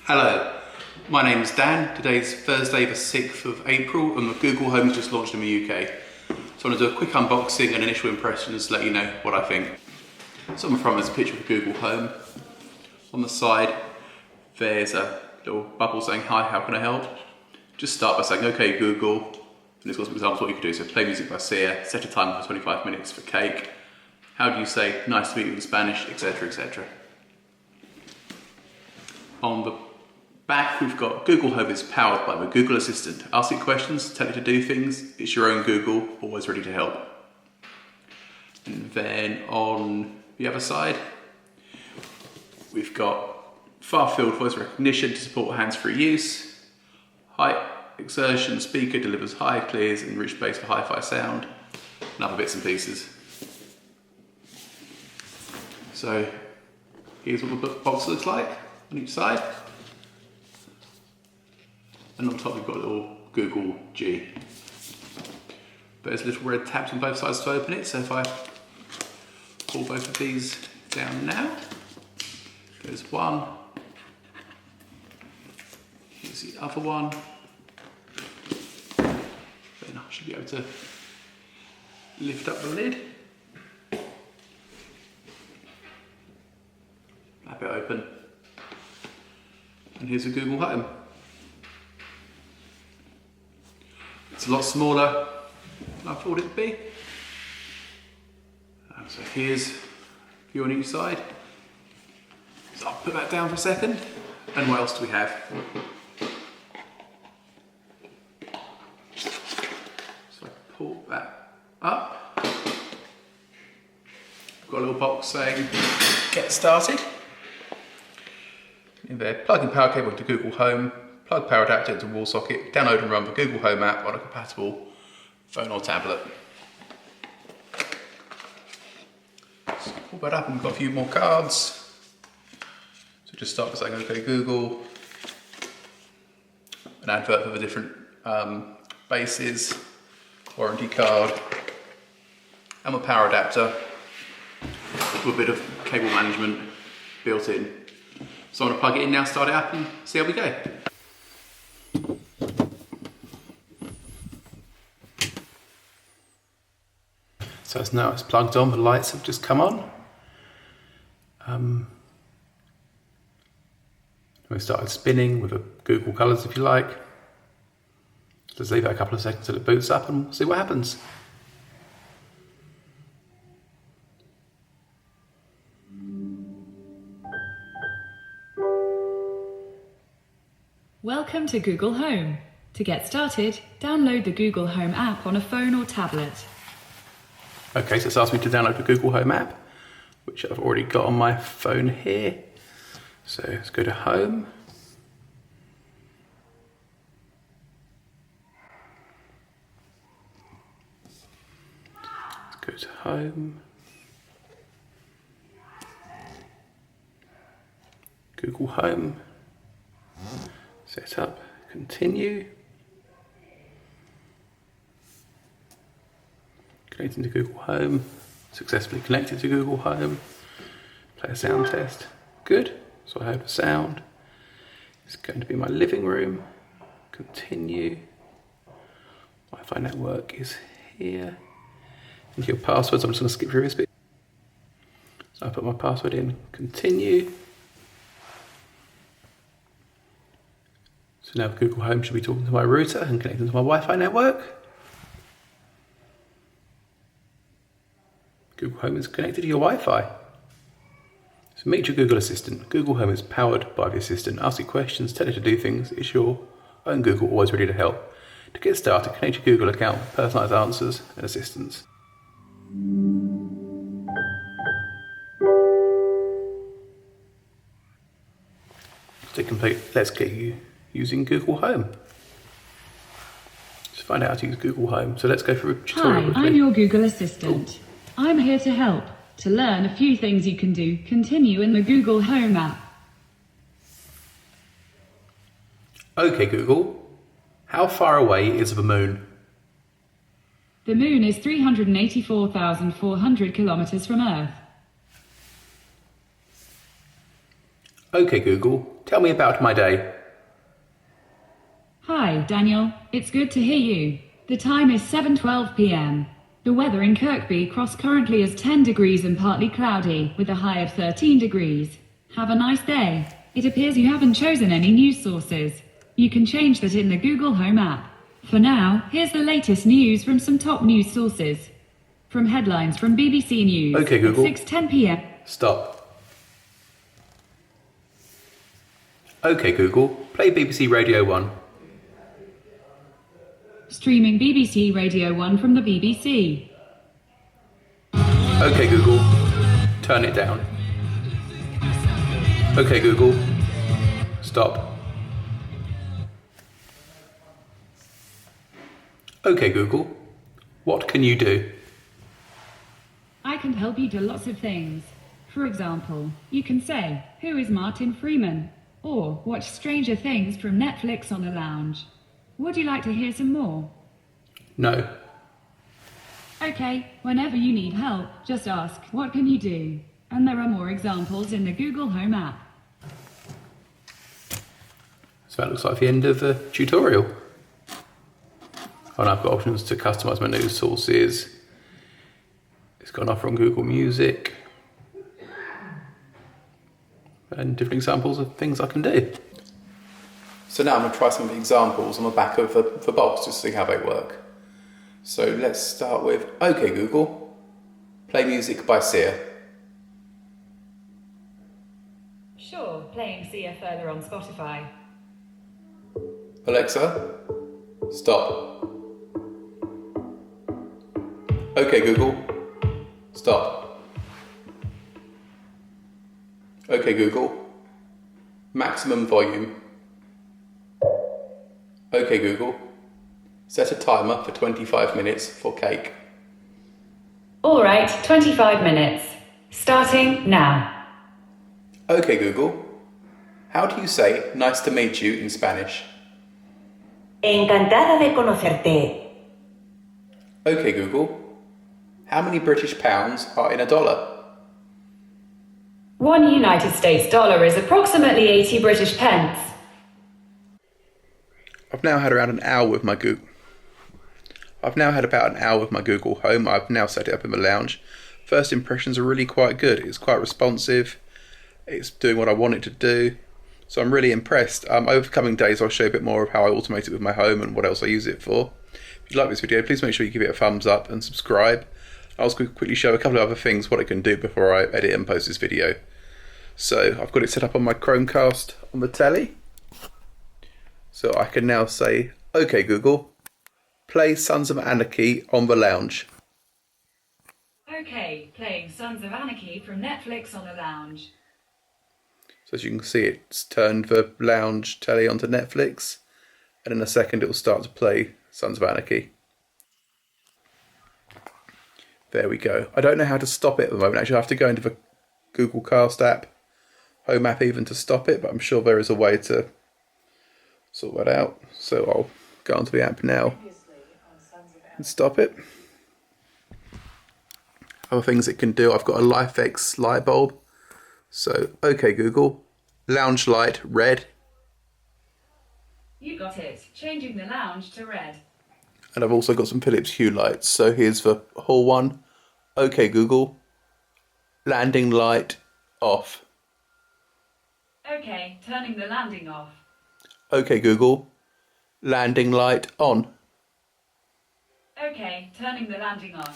Hello, my name's Dan. Today's Thursday the 6th of April and the Google Home has just launched in the UK. So I want to do a quick unboxing and initial impressions to let you know what I think. So on the front there's a picture of the Google Home. On the side there's a little bubble saying, "Hi, how can I help?" Just start by saying, "Okay Google," and it's got some examples of what you could do. So play music by Sia, set a timer for 25 minutes for cake. How do you say "nice to meet you" in Spanish, etc, etc. On the back we've got Google Home is powered by the Google Assistant. Ask it questions, tell it to do things. It's your own Google, always ready to help. And then on the other side, we've got far-field voice recognition to support hands-free use. Height exertion speaker delivers high, clears, and rich bass for hi-fi sound. And other bits and pieces. So here's what the box looks like on each side. And on top we've got a little Google G. But there's little red tabs on both sides to open it, so if I pull both of these down now, there's one, here's the other one, then I should be able to lift up the lid, flap it open, and here's a Google Home. It's a lot smaller than I thought it'd be. So here's a few on each side. So I'll put that down for a second. And what else do we have? So I pull that up. I've got a little box saying, "Get started." In there, plug in power cable to Google Home. Plug power adapter into wall socket, download and run the Google Home app on a compatible phone or tablet. So pull that up and we've got a few more cards. So just start by saying, "Okay Google," an advert for the different bases, warranty card, and a power adapter with a bit of cable management built in. So I'm going to plug it in now, start it up and see how we go. So now it's plugged on, the lights have just come on. We started spinning with the Google colours if you like. Just leave it a couple of seconds till it boots up and we'll see what happens. Welcome to Google Home. To get started, download the Google Home app on a phone or tablet. Okay, so it's asked me to download the Google Home app, which I've already got on my phone here. So let's go to Home. Let's go to Home. Google Home. Set up, continue. Connecting to Google Home, successfully connected to Google Home. Play a sound test, good. So I heard the sound. It's going to be my living room. Continue. Wi-Fi network is here. Into your passwords, I'm just going to skip through this bit. So I put my password in, continue. So now Google Home should be talking to my router and connecting to my Wi-Fi network. Google Home is connected to your Wi-Fi. So meet your Google Assistant. Google Home is powered by the Assistant. Ask it questions, tell it to do things. It's your own Google, always ready to help. To get started, connect your Google account, personalised answers and assistance. To complete, let's get you using Google Home. Just find out how to use Google Home. So let's go through a tutorial quickly. Hi, I'm your Google Assistant. I'm here to help. To learn a few things you can do, continue in the Google Home app. Okay Google, how far away is the moon? The moon is 384,400 kilometers from Earth. Okay Google, tell me about my day. Hi, Daniel. It's good to hear you. The time is 7:12 p.m. The weather in Kirkby Cross currently is 10 degrees and partly cloudy, with a high of 13 degrees. Have a nice day. It appears you haven't chosen any news sources. You can change that in the Google Home app. For now, here's the latest news from some top news sources. From headlines from BBC News. Okay, Google. At 6:10 p.m. Stop. Okay, Google, play BBC Radio 1. Streaming BBC Radio 1 from the BBC. Okay, Google, turn it down. Okay, Google, stop. Okay, Google, what can you do? I can help you do lots of things. For example, you can say, "Who is Martin Freeman?" Or watch Stranger Things from Netflix on the lounge. Would you like to hear some more? No. Okay, whenever you need help, just ask, "What can you do?" And there are more examples in the Google Home app. So that looks like the end of the tutorial. And I've got options to customize my news sources. It's got an offer on Google Music. And different examples of things I can do. So now I'm going to try some of the examples on the back of the box just to see how they work. So let's start with, okay Google, play music by Sia. Sure, playing Sia further on Spotify. Alexa, stop. Okay Google, stop. Okay Google, maximum volume. Okay Google, set a timer for 25 minutes for cake. Alright, 25 minutes. Starting now. Okay Google, how do you say nice to meet you in Spanish? Encantada de conocerte. Okay Google, how many British pounds are in a dollar? One United States dollar is approximately 80 British pence. I've now had around an hour with my Google. I've now had about an hour with my Google Home. I've now set it up in the lounge. First impressions are really quite good. It's quite responsive. It's doing what I want it to do. So I'm really impressed. Over coming days I'll show you a bit more of how I automate it with my home and what else I use it for. If you like this video, please make sure you give it a thumbs up and subscribe. I'll also quickly show a couple of other things what it can do before I edit and post this video. So I've got it set up on my Chromecast on the telly. So I can now say, okay Google, play Sons of Anarchy on the lounge. Okay, playing Sons of Anarchy from Netflix on the lounge. So as you can see, it's turned the lounge telly onto Netflix, and in a second it will start to play Sons of Anarchy. There we go. I don't know how to stop it at the moment. Actually, I have to go into the Google Cast app, Home app even, to stop it, but I'm sure there is a way to sort that out. So I'll go onto the app now and stop it. Other things it can do, I've got a LifeX light bulb. So, okay Google, lounge light red. You got it, changing the lounge to red. And I've also got some Philips Hue lights. So here's the hall one. Okay Google, landing light off. Okay, turning the landing off. Okay Google, landing light on. Okay, turning the landing on.